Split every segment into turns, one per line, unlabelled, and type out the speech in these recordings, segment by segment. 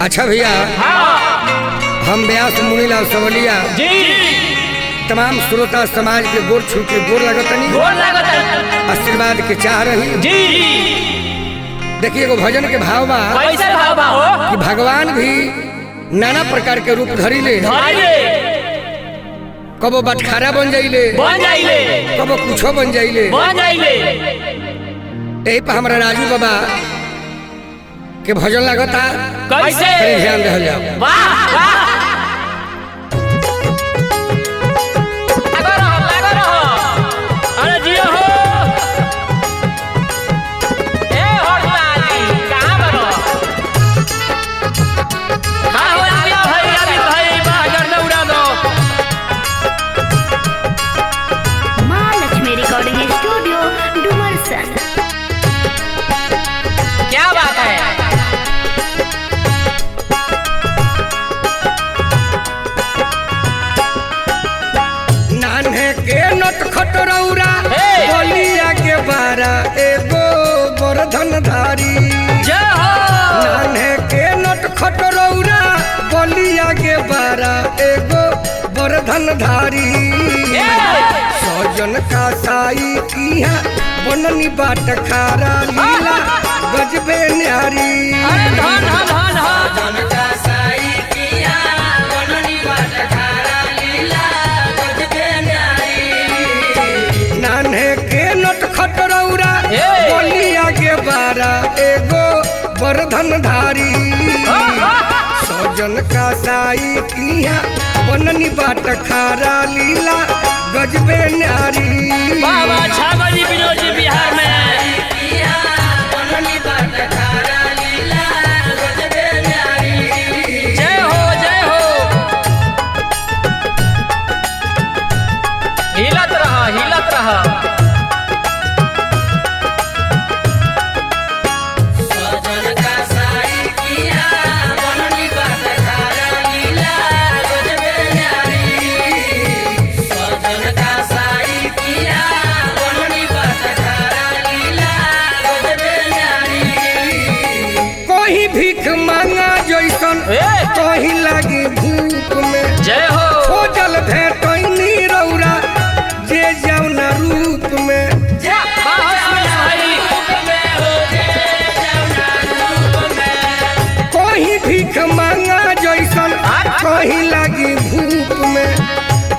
अच्छा भैया, हम व्यास मुनीलाल सवलिया
जी
तमाम श्रोता समाज के गोर छू के गोर लगतनी, आशीर्वाद के चाह रही
जी।
देखिए एगो भजन के भाव बा
कैसे भाव बा हो
कि भगवान भी नाना प्रकार के रूप धरी ले, कबो बटखारा बन जाइले, कबो कुछो बन जाइले। यही पर हमारा राजू बाबा के भजन लगता,
कैसे
ध्यान रह जाओ।
वाह वाह
खटरौरा बलिया के बारा एगो बरधन धारी, नान्हे के नट खटरौरा बलिया के बारा एगो बरधन धारी। सजन का साई किया बननी बाट खारा लीला गजबे न्यारी। सजन का साई किया बननी बाट खारा लीला गजबे न्यारी। नान्हे के नट खटरौरा बलिया के बारा एगो बरधन धारी। सजन का साई किया बननी बाट खारा लीला गजबे न्यारी।
बाबा छागली विनोद जी बिहार में
बननी बाट खारा लीला गजबे न्यारी।
जय हो जय हो। हिलत रहा हिलत रहा। भीख मांगा जैसन कहीं लागी भूख में, जय हो
खोजल भेटनी रौरा जे जाऊ ना रूप में। कहीं भीख मांगा जैसन कहीं लागी भूख में,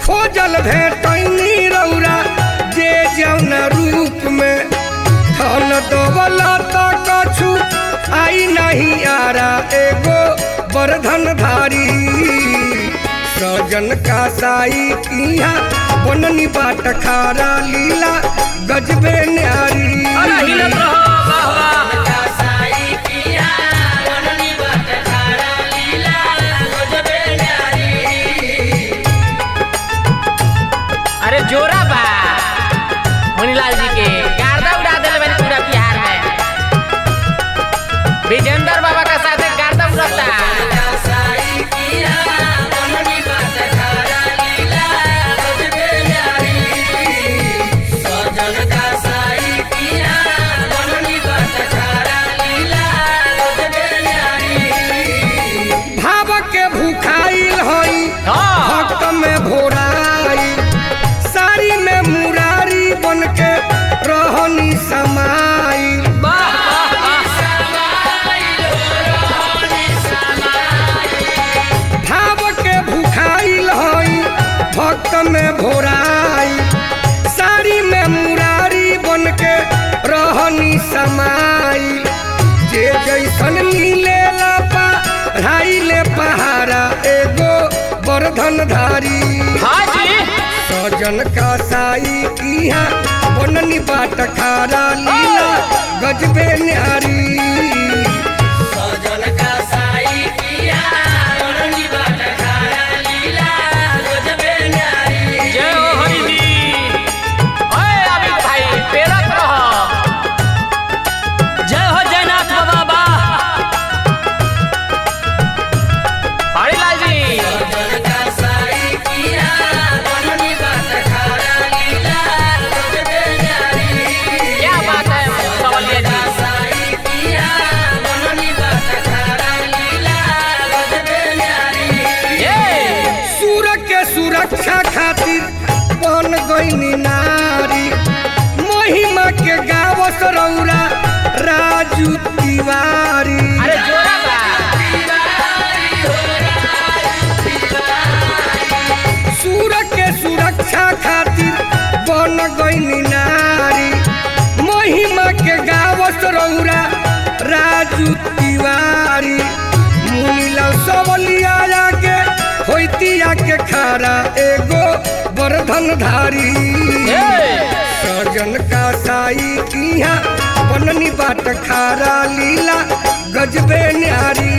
खोजल भेटनी रौरा जे जाऊ ना रूप में। धन दौलत कछु आई नहीं आरा एगो बरधन धारी। सजन का साई किया बननी बाट खारा लीला गजबे न्यारी।
अरे जोरा बा मुनीलाल जी के गार्दा उड़ा दिले मैंने पूरा बिहार में। विजेंद्र बाबा का साथ गार्दा उड़ाता।
भाव के भूखाइल हई भक्त में भोराई, साड़ी में मुरारी बन के रहनी समाई। भक्त में भोराई, साड़ी में मुरारी बन के रहनी समाई। जे जैसन मिले पढ़ाई ले पहाड़ा एगो बरधन धारी। सजन का साई किया बननी बाट खारा लीला गजबे न्यारी। सजन का साई किया बननी बाट खारा लीला गजबे न्यारी।
जय हो हरि जी। ओए अमित भाई पेरत रहो। जय हो जयनाथ बाबा। हरिलाल जी
सजन का साई किया बननी बाट खारा लीला गजबे न्यारी।
क्या बात है सवलिया जी।
सरौरा राजू तिवारी।
अरे जोरा बा
सूर के सुरक्षा खातिर बन गई नारी महिमा के गाव सरौरा राजू तिवारी। मुनीला सबलिया के होतिया के खारा एगो बरधन धारी। सजन का साई किया बननी बाट खारा लीला गजबे न्यारी।